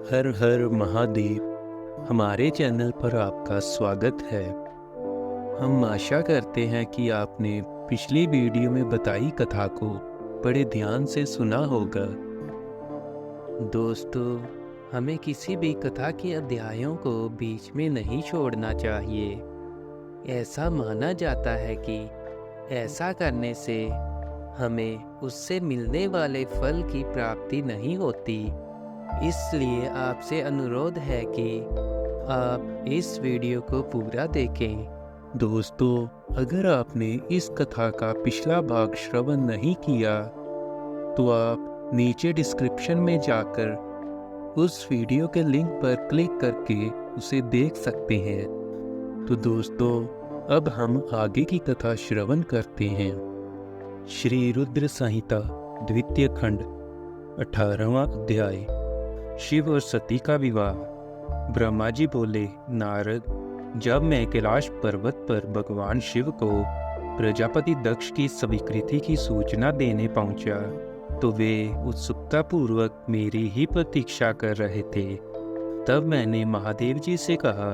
हर हर महादेव। हमारे चैनल पर आपका स्वागत है। हम आशा करते हैं कि आपने पिछली वीडियो में बताई कथा को बड़े ध्यान से सुना होगा। दोस्तों, हमें किसी भी कथा के अध्यायों को बीच में नहीं छोड़ना चाहिए। ऐसा माना जाता है कि ऐसा करने से हमें उससे मिलने वाले फल की प्राप्ति नहीं होती। इसलिए आपसे अनुरोध है कि आप इस वीडियो को पूरा देखें। दोस्तों, अगर आपने इस कथा का पिछला भाग श्रवण नहीं किया तो आप नीचे डिस्क्रिप्शन में जाकर उस वीडियो के लिंक पर क्लिक करके उसे देख सकते हैं। तो दोस्तों, अब हम आगे की कथा श्रवण करते हैं। श्री रुद्र संहिता द्वितीय खंड 18वां अध्याय, शिव और सती का विवाह। ब्रह्मा जी बोले, नारद, जब मैं कैलाश पर्वत पर भगवान शिव को प्रजापति दक्ष की स्वीकृति की सूचना देने पहुंचा तो वे उत्सुकता पूर्वक मेरी ही प्रतीक्षा कर रहे थे। तब मैंने महादेव जी से कहा,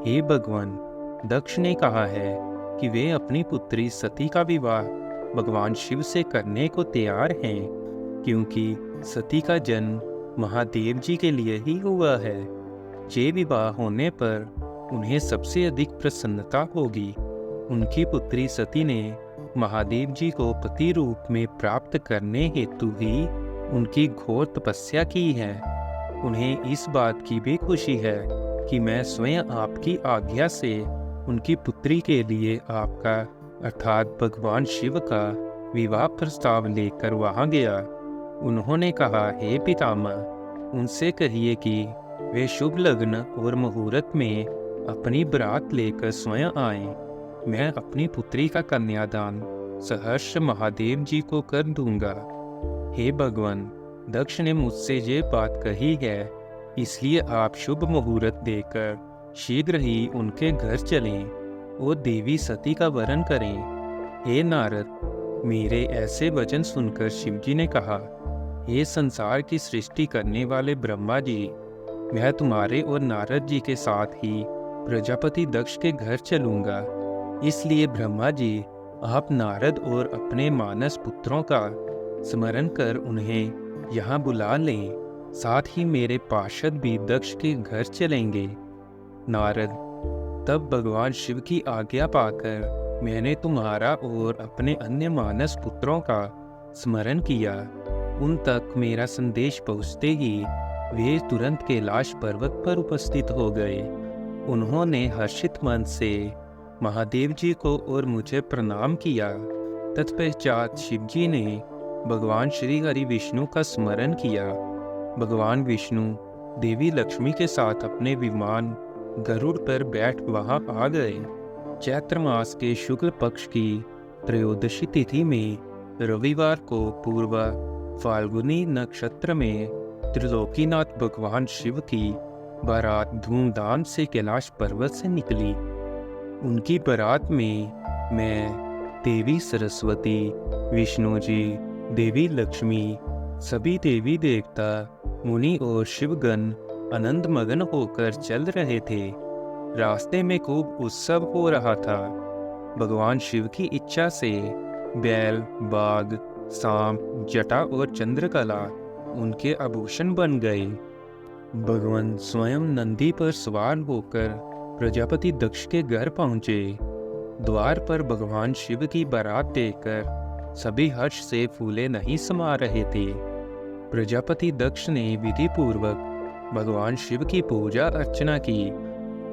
हे भगवान, दक्ष ने कहा है कि वे अपनी पुत्री सती का विवाह भगवान शिव से करने को तैयार हैं, क्योंकि सती का जन्म महादेव जी के लिए ही हुआ है। ये विवाह होने पर उन्हें सबसे अधिक प्रसन्नता होगी। उनकी पुत्री सती ने महादेव जी को पति रूप में प्राप्त करने हेतु ही उनकी घोर तपस्या की है। उन्हें इस बात की भी खुशी है कि मैं स्वयं आपकी आज्ञा से उनकी पुत्री के लिए आपका अर्थात भगवान शिव का विवाह प्रस्ताव लेकर वहां गया। उन्होंने कहा, हे पितामह, उनसे कहिए कि वे शुभ लग्न और मुहूर्त में अपनी बारात लेकर स्वयं आएं। मैं अपनी पुत्री का कन्यादान सहर्ष महादेव जी को कर दूंगा। हे भगवान, दक्ष ने मुझसे ये बात कही है, इसलिए आप शुभ मुहूर्त देकर शीघ्र ही उनके घर चलें और देवी सती का वरण करें। हे नारद, मेरे ऐसे वचन सुनकर शिवजी ने कहा, हे संसार की सृष्टि करने वाले ब्रह्मा जी, मैं तुम्हारे और नारद जी के साथ ही प्रजापति दक्ष के घर चलूंगा। इसलिए ब्रह्मा जी, आप नारद और अपने मानस पुत्रों का स्मरण कर उन्हें यहाँ बुला लें। साथ ही मेरे पार्षद भी दक्ष के घर चलेंगे। नारद, तब भगवान शिव की आज्ञा पाकर मैंने तुम्हारा और अपने अन्य मानस पुत्रों का स्मरण किया। उन तक मेरा संदेश पहुँचते ही वे तुरंत कैलाश पर्वत पर उपस्थित हो गए। उन्होंने हर्षित मन से महादेव जी को और मुझे प्रणाम किया। तत्पश्चात शिवजी ने भगवान श्री हरि विष्णु का स्मरण किया। भगवान विष्णु देवी लक्ष्मी के साथ अपने विमान गरुड़ पर बैठ वहां आ गए। चैत्र मास के शुक्ल पक्ष की त्रयोदशी तिथि में रविवार को पूर्व फाल्गुनी नक्षत्र में त्रिलोकीनाथ भगवान शिव की बारात धूमधाम से कैलाश पर्वत से निकली। उनकी बारात में मैं, देवी सरस्वती, विष्णु जी, देवी लक्ष्मी, सभी देवी देवता, मुनि और शिवगण आनंद मगन होकर चल रहे थे। रास्ते में खूब उत्सव हो रहा था। भगवान शिव की इच्छा से बैल, बाघ, सांप, जटा और चंद्रकला उनके आभूषण बन गए। भगवान स्वयं नंदी पर सवार होकर प्रजापति दक्ष के घर पहुंचे। द्वार पर भगवान शिव की बारात देखकर सभी हर्ष से फूले नहीं समा रहे थे। प्रजापति दक्ष ने विधि पूर्वक भगवान शिव की पूजा अर्चना की।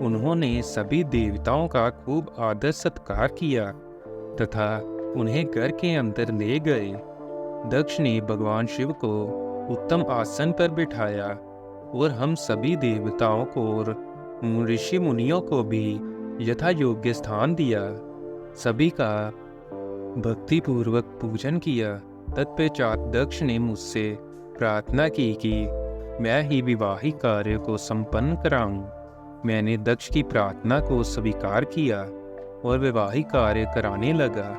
उन्होंने सभी देवताओं का खूब आदर सत्कार किया तथा उन्हें घर के अंदर ले गए। दक्ष ने भगवान शिव को उत्तम आसन पर बिठाया और हम सभी देवताओं को और ऋषि मुनियों को भी यथा योग्य स्थान दिया। सभी का भक्ति पूर्वक पूजन किया। तत्पश्चात दक्ष ने मुझसे प्रार्थना की कि मैं ही विवाहिक कार्य को संपन्न कराऊं। मैंने दक्ष की प्रार्थना को स्वीकार किया और वैवाहिक कार्य कराने लगा।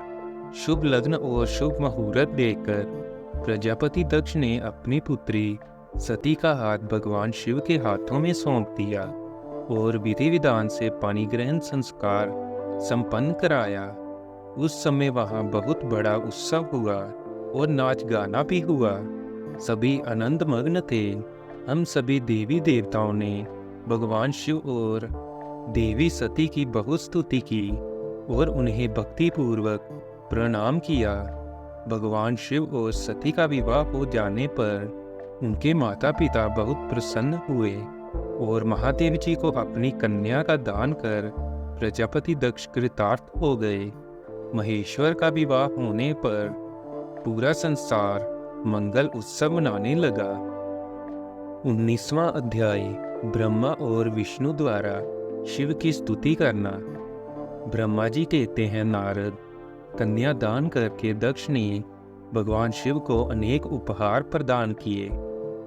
शुभ लग्न और शुभ मुहूर्त देखकर प्रजापति दक्ष ने अपनी पुत्री सती का हाथ भगवान शिव के हाथों में सौंप दिया और विधि विधान से पानी ग्रहण संस्कार संपन्न कराया। उस समय वहाँ बहुत बड़ा उत्सव हुआ और नाच गाना भी हुआ। सभी आनंद मग्न थे। हम सभी देवी देवताओं ने भगवान शिव और देवी सती की बहुत स्तुति की और उन्हें भक्ति पूर्वक प्रणाम किया। भगवान शिव और सती का विवाह हो जाने पर उनके माता पिता बहुत प्रसन्न हुए और महादेव जी को अपनी कन्या का दान कर प्रजापति दक्ष कृतार्थ हो गए। महेश्वर का विवाह होने पर पूरा संसार मंगल उत्सव मनाने लगा। 19वां अध्याय, ब्रह्मा और विष्णु द्वारा शिव की स्तुति करना। ब्रह्मा जी कहते हैं, नारद, कन्या दान करके दक्ष ने भगवान शिव को अनेक उपहार प्रदान किए।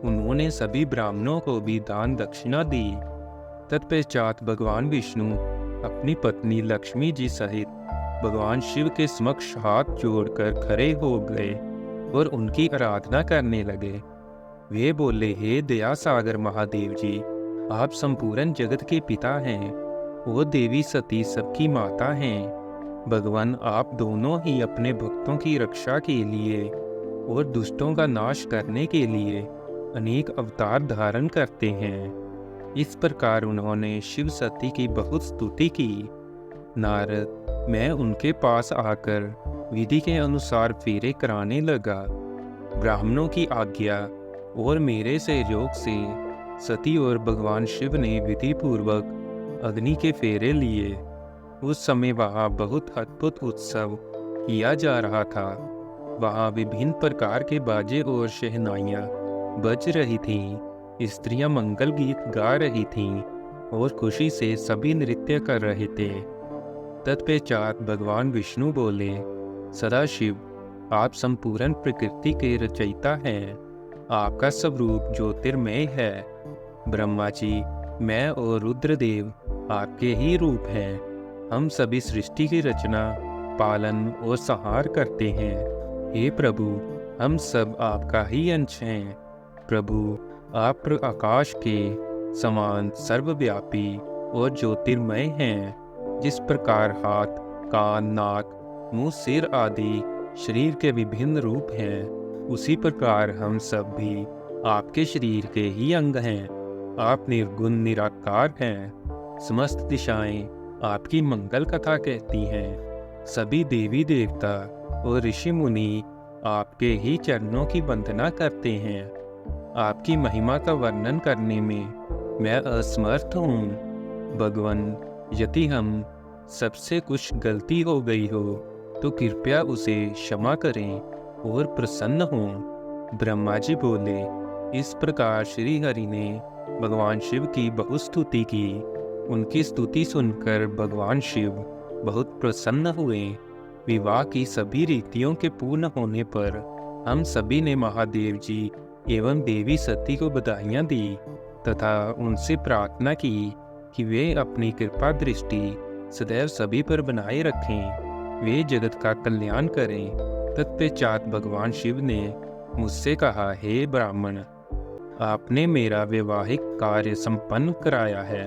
उन्होंने सभी ब्राह्मणों को भी दान दक्षिणा दी। तत्पश्चात भगवान विष्णु अपनी पत्नी लक्ष्मी जी सहित भगवान शिव के समक्ष हाथ जोड़कर खड़े हो गए और उनकी आराधना करने लगे। वे बोले, हे दया सागर महादेव जी, आप संपूर्ण जगत के पिता हैं और देवी सती सबकी माता हैं। भगवान, आप दोनों ही अपने भक्तों की रक्षा के लिए और दुष्टों का नाश करने के लिए अनेक अवतार धारण करते हैं। इस प्रकार उन्होंने शिव सती की बहुत स्तुति की। नारद, मैं उनके पास आकर विधि के अनुसार फेरे कराने लगा। ब्राह्मणों की आज्ञा और मेरे सहयोग से सती और भगवान शिव ने विधि पूर्वक अग्नि के फेरे लिए। उस समय वहाँ बहुत अद्भुत उत्सव किया जा रहा था। वहाँ विभिन्न प्रकार के बाजे और शहनाइयाँ बज रही थीं। स्त्रियाँ मंगल गीत गा रही थीं और खुशी से सभी नृत्य कर रहे थे। तत्पश्चात भगवान विष्णु बोले, सदाशिव, आप संपूर्ण प्रकृति के रचयिता हैं। आपका स्वरूप ज्योतिर्मय है। ब्रह्मा जी, मैं और रुद्रदेव आपके ही रूप हैं। हम सभी सृष्टि की रचना, पालन और संहार करते हैं। हे प्रभु, हम सब आपका ही अंश हैं। प्रभु, आप आकाश के समान सर्वव्यापी और ज्योतिर्मय हैं। जिस प्रकार हाथ, कान, नाक, मुंह, सिर आदि शरीर के विभिन्न रूप हैं, उसी प्रकार हम सब भी आपके शरीर के ही अंग हैं। आप निर्गुण निराकार हैं। समस्त दिशाएं आपकी मंगल कथा कहती हैं। सभी देवी देवता और ऋषि मुनि आपके ही चरणों की वंदना करते हैं। आपकी महिमा का वर्णन करने में मैं असमर्थ हूँ। भगवान, यदि हम सबसे कुछ गलती हो गई हो तो कृपया उसे क्षमा करें और प्रसन्न हों। ब्रह्मा जी बोले, इस प्रकार श्री हरि ने भगवान शिव की बहुत स्तुति की। उनकी स्तुति सुनकर भगवान शिव बहुत प्रसन्न हुए। विवाह की सभी रीतियों के पूर्ण होने पर हम सभी ने महादेव जी एवं देवी सती को बधाइयाँ दी तथा उनसे प्रार्थना की कि वे अपनी कृपा दृष्टि सदैव सभी पर बनाए रखें, वे जगत का कल्याण करें। तत्पश्चात भगवान शिव ने मुझसे कहा, हे ब्राह्मण, आपने मेरा वैवाहिक कार्य संपन्न कराया है,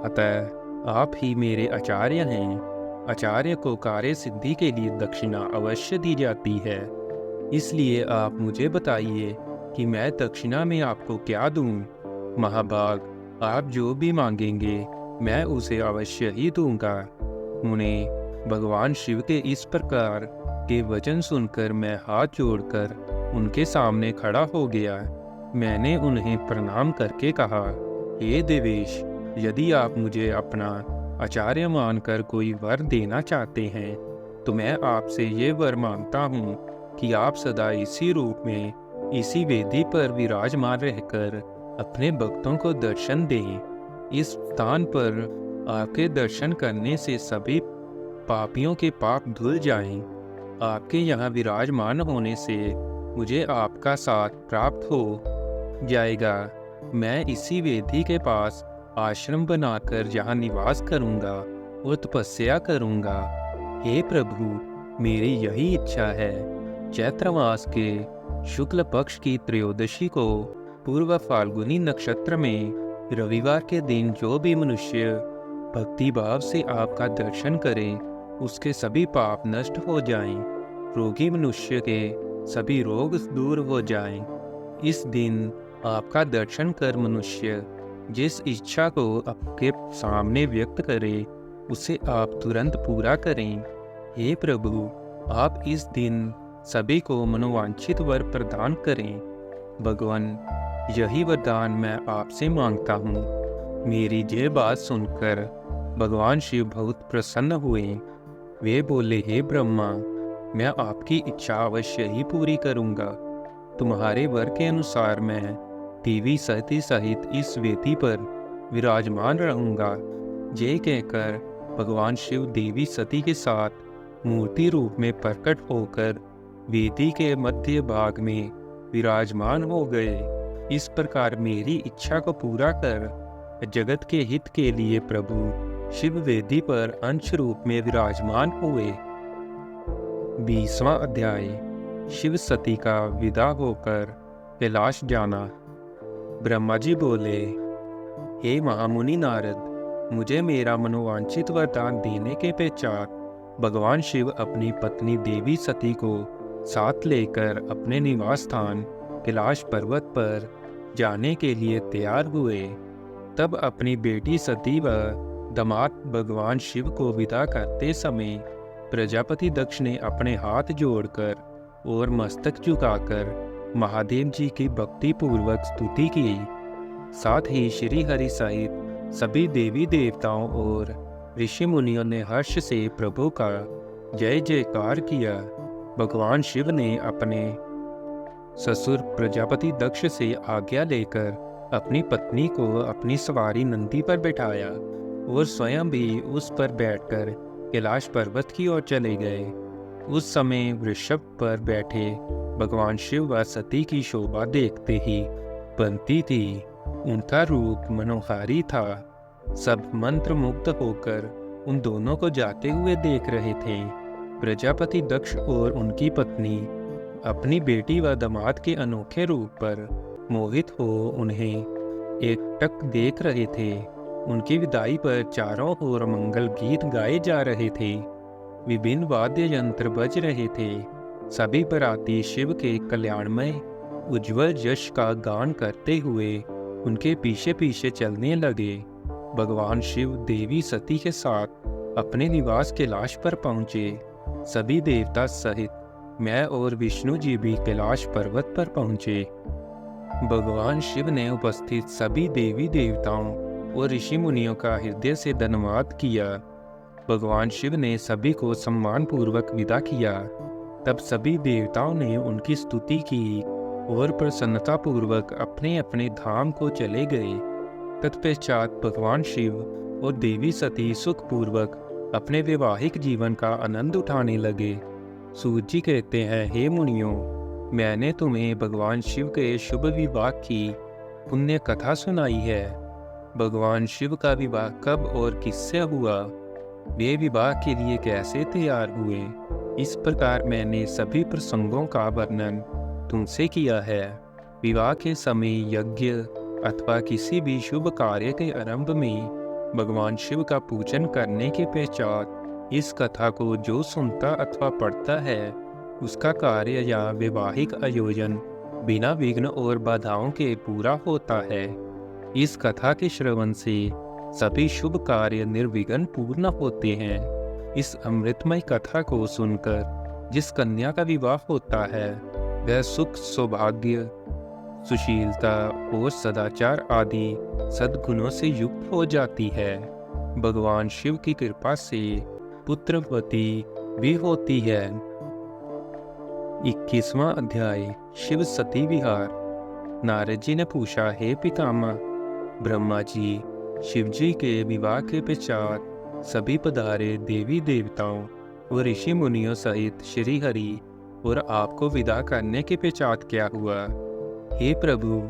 अतः आप ही मेरे आचार्य हैं। आचार्य को कार्य सिद्धि के लिए दक्षिणा अवश्य दी जाती है। इसलिए आप मुझे बताइए कि मैं दक्षिणा में आपको क्या दूं? महाभाग, आप जो भी मांगेंगे मैं उसे अवश्य ही दूंगा। मुने, भगवान शिव के इस प्रकार के वचन सुनकर मैं हाथ जोड़कर उनके सामने खड़ा हो गया। मैंने उन्हें प्रणाम करके कहा, हे देवेश, यदि आप मुझे अपना आचार्य मानकर कोई वर देना चाहते हैं तो मैं आपसे ये वर मांगता हूँ कि आप सदा इसी रूप में इसी वेदी पर विराजमान रहकर अपने भक्तों को दर्शन दें। इस स्थान पर आपके दर्शन करने से सभी पापियों के पाप धुल जाएं। आपके यहाँ विराजमान होने से मुझे आपका साथ प्राप्त हो जाएगा। मैं इसी वेदी के पास आश्रम बनाकर यहाँ निवास करूँगा और तपस्या करूँगा। हे प्रभु, मेरी यही इच्छा है। चैत्र मास के शुक्ल पक्ष की त्रयोदशी को पूर्व फाल्गुनी नक्षत्र में रविवार के दिन जो भी मनुष्य भक्ति भाव से आपका दर्शन करे, उसके सभी पाप नष्ट हो जाएं, रोगी मनुष्य के सभी रोग दूर हो जाएं। इस दिन आपका दर्शन कर मनुष्य जिस इच्छा को आपके सामने व्यक्त करे, उसे आप तुरंत पूरा करें। हे प्रभु, आप इस दिन सभी को मनोवांछित वर प्रदान करें। भगवान, यही वरदान मैं आपसे मांगता हूँ। मेरी ये बात सुनकर भगवान शिव बहुत प्रसन्न हुए। वे बोले, हे ब्रह्मा, मैं आपकी इच्छा अवश्य ही पूरी करूँगा। तुम्हारे वर के अनुसार मैं देवी सती सहित इस वेदी पर विराजमान रहूँगा। ये कहकर भगवान शिव देवी सती के साथ मूर्ति रूप में प्रकट होकर वेदी के मध्य भाग में विराजमान हो गए। इस प्रकार मेरी इच्छा को पूरा कर जगत के हित के लिए प्रभु शिव वेदी पर अंश रूप में विराजमान हुए। 20वां अध्याय। शिव सती का विदा होकर कैलाश जाना। ब्रह्मा जी बोले, हे महामुनि नारद, मुझे मेरा मनोवांछित वरदान देने के पश्चात भगवान शिव अपनी पत्नी देवी सती को साथ लेकर अपने निवास स्थान कैलाश पर्वत पर जाने के लिए तैयार हुए। तब अपनी बेटी सती व दामाद भगवान शिव को विदा करते समय प्रजापति दक्ष ने अपने हाथ जोड़कर और मस्तक झुकाकर महादेव जी की भक्ति पूर्वक स्तुति की। साथ ही श्री हरि सहित सभी देवी देवताओं और ऋषि मुनियों ने हर्ष से प्रभु का जय जयकार किया। भगवान शिव ने अपने ससुर प्रजापति दक्ष से आज्ञा लेकर अपनी पत्नी को अपनी सवारी नंदी पर बैठाया और स्वयं भी उस पर बैठकर कैलाश पर्वत की ओर चले गए। उस समय वृषभ पर बैठे भगवान शिव व सती की शोभा देखते ही बनती थी। उनका रूप मनोहारी था। सब मंत्र मुग्ध होकर उन दोनों को जाते हुए देख रहे थे। प्रजापति दक्ष और उनकी पत्नी अपनी बेटी व दामाद के अनोखे रूप पर मोहित हो उन्हें एकटक देख रहे थे। उनकी विदाई पर चारों ओर मंगल गीत गाए जा रहे थे। विभिन्न वाद्य यंत्र बज रहे थे। सभी बराती शिव के कल्याणमय उज्जवल यश का गान करते हुए उनके पीछे पीछे चलने लगे। भगवान शिव देवी सती के साथ अपने निवास कैलाश पर पहुँचे। सभी देवता सहित मैं और विष्णु जी भी कैलाश पर्वत पर पहुँचे। भगवान शिव ने उपस्थित सभी देवी देवताओं और ऋषि मुनियों का हृदय से धन्यवाद किया। भगवान शिव ने सभी को सम्मान पूर्वक विदा किया। तब सभी देवताओं ने उनकी स्तुति की और प्रसन्नता पूर्वक अपने अपने धाम को चले गए। तत्पश्चात भगवान शिव और देवी सती सुखपूर्वक अपने वैवाहिक जीवन का आनंद उठाने लगे। सूत जी कहते हैं, हे मुनियों, मैंने तुम्हें भगवान शिव के शुभ विवाह की पुण्य कथा सुनाई है। भगवान शिव का विवाह कब और किससे हुआ, वे विवाह के लिए कैसे तैयार हुए, इस प्रकार मैंने सभी प्रसंगों का वर्णन तुमसे किया है। विवाह के समय यज्ञ अथवा किसी भी शुभ कार्य के आरंभ में भगवान शिव का पूजन करने के पश्चात इस कथा को जो सुनता अथवा पढ़ता है, उसका कार्य या वैवाहिक आयोजन बिना विघ्न और बाधाओं के पूरा होता है। इस कथा के श्रवण से सभी शुभ कार्य निर्विघ्न पूर्ण होते हैं। इस अमृतमय कथा को सुनकर जिस कन्या का विवाह होता है, वह सुख, सौभाग्य, सुशीलता और सदाचार आदि सद्गुणों से युक्त हो जाती है। भगवान शिव की कृपा से पुत्रवती भी होती है। 21वां अध्याय। शिव सती विहार। नारद जी ने पूछा, हे पितामह ब्रह्मा जी, शिव जी के विवाह के पश्चात सभी पधारे देवी देवताओं और ऋषि मुनियों सहित श्री हरि और आपको विदा करने के पश्चात क्या हुआ? हे प्रभु,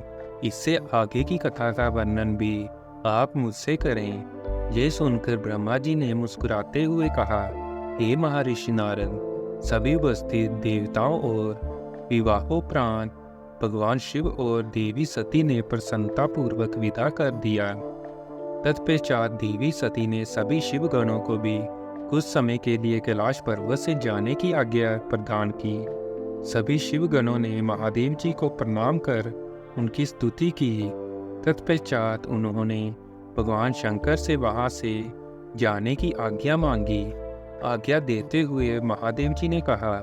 इससे आगे की कथा का वर्णन भी आप मुझसे करें। यह सुनकर ब्रह्मा जी ने मुस्कुराते हुए कहा, हे महर्षि नारद, सभी उपस्थित देवताओं और विवाहोपरांत भगवान शिव और देवी सती ने प्रसन्नतापूर्वक विदा कर दिया। तत्पश्चात देवी सती ने सभी शिव गणों को भी कुछ समय के लिए कैलाश पर्वत से जाने की आज्ञा प्रदान की। सभी शिव गणों ने महादेव जी को प्रणाम कर उनकी स्तुति की। तत्पश्चात उन्होंने भगवान शंकर से वहां से जाने की आज्ञा मांगी। आज्ञा देते हुए महादेव जी ने कहा,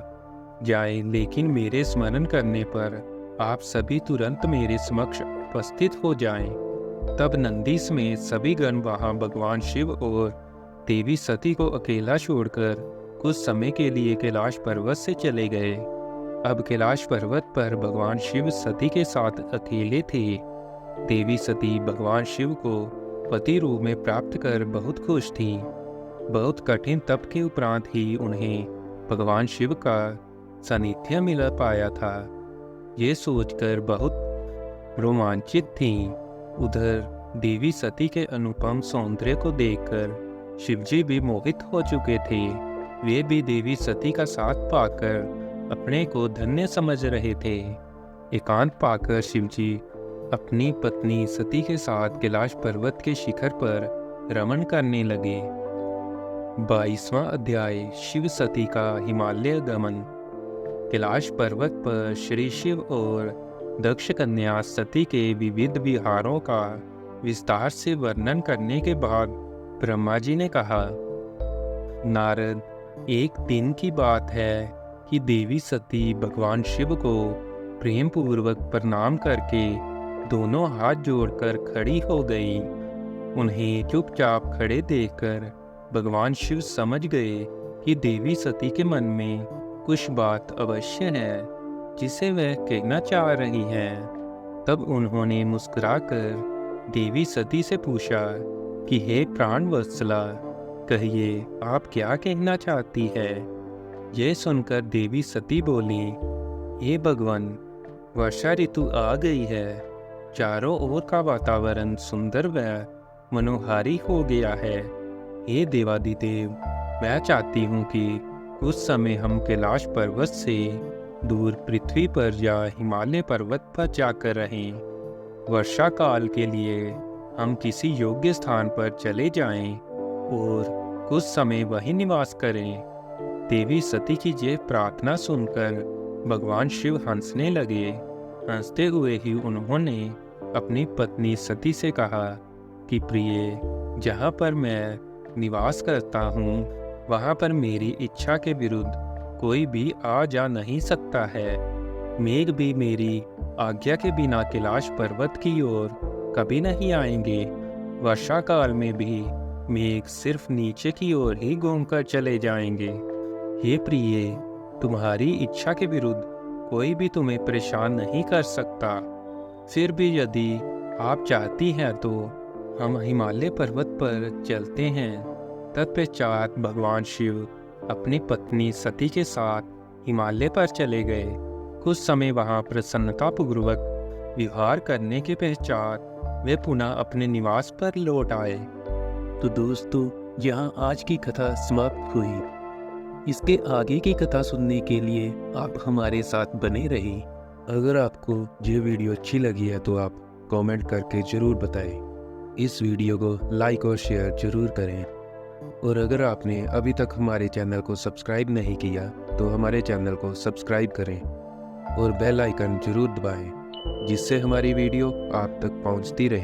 जाए, लेकिन मेरे स्मरण करने पर आप सभी तुरंत मेरे समक्ष उपस्थित हो जाएं। तब नंदी समेत सभी गण वहां भगवान शिव और देवी सती को अकेला छोड़कर कुछ समय के लिए कैलाश पर्वत से चले गए। अब कैलाश पर्वत पर भगवान शिव सती के साथ अकेले थे। देवी सती भगवान शिव को पति रूप में प्राप्त कर बहुत खुश थीं। बहुत कठिन तप के उपरांत ही उन्हें भगवान शिव का सानिध्य मिल पाया था। ये सोचकर बहुत रोमांचित थीं। उधर देवी सती के अनुपम सौंदर्य को देखकर शिवजी भी मोहित हो चुके थे। वे भी देवी सती का साथ पाकर अपने को धन्य समझ रहे थे। एकांत पाकर शिवजी अपनी पत्नी सती के साथ कैलाश पर्वत के शिखर पर रमण करने लगे। 22वां अध्याय शिव सती का हिमालय गमन। कैलाश पर्वत पर श्री शिव और दक्ष कन्या सती के विविध विहारों का विस्तार से वर्णन करने के बाद ब्रह्मा जी ने कहा, नारद, एक दिन की बात है कि देवी सती भगवान शिव को प्रेम पूर्वक प्रणाम करके दोनों हाथ जोड़कर खड़ी हो गई। उन्हें चुपचाप खड़े देखकर भगवान शिव समझ गए कि देवी सती के मन में कुछ बात अवश्य है जिसे वह कहना चाह रही हैं। तब उन्होंने मुस्कुराकर देवी सती से पूछा कि हे प्राण वत्सला, कहिए आप क्या कहना चाहती है। यह सुनकर देवी सती बोली, हे भगवान, वर्षा ऋतु आ गई है। चारों ओर का वातावरण सुंदर व मनोहारी हो गया है। हे देवादिदेव, मैं चाहती हूँ कि उस समय हम कैलाश पर्वत से दूर पृथ्वी पर या हिमालय पर्वत पर जाकर रहें। वर्षा काल के लिए हम किसी योग्य स्थान पर चले जाएं और कुछ समय वहीं निवास करें। देवी सती की यह प्रार्थना सुनकर भगवान शिव हंसने लगे। हंसते हुए ही उन्होंने अपनी पत्नी सती से कहा कि प्रिय, जहाँ पर मैं निवास करता हूँ वहाँ पर मेरी इच्छा के विरुद्ध कोई भी आ जा नहीं सकता है। मेघ भी मेरी आज्ञा के बिना कैलाश पर्वत की ओर कभी नहीं आएंगे। वर्षा काल में भी मेघ सिर्फ नीचे की ओर ही घूमकर चले जाएंगे। हे प्रिय, तुम्हारी इच्छा के विरुद्ध कोई भी तुम्हें परेशान नहीं कर सकता। फिर भी यदि आप चाहती हैं तो हम हिमालय पर्वत पर चलते हैं। तत्पश्चात भगवान शिव अपनी पत्नी सती के साथ हिमालय पर चले गए। कुछ समय वहां प्रसन्नतापूर्वक विहार करने के पश्चात वे पुनः अपने निवास पर लौट आए। तो दोस्तों, यहाँ आज की कथा समाप्त हुई। इसके आगे की कथा सुनने के लिए आप हमारे साथ बने रहिए। अगर आपको ये वीडियो अच्छी लगी है तो आप कमेंट करके ज़रूर बताएं। इस वीडियो को लाइक और शेयर ज़रूर करें। और अगर आपने अभी तक हमारे चैनल को सब्सक्राइब नहीं किया तो हमारे चैनल को सब्सक्राइब करें और बेल आइकन ज़रूर दबाएं, जिससे हमारी वीडियो आप तक पहुंचती रहे।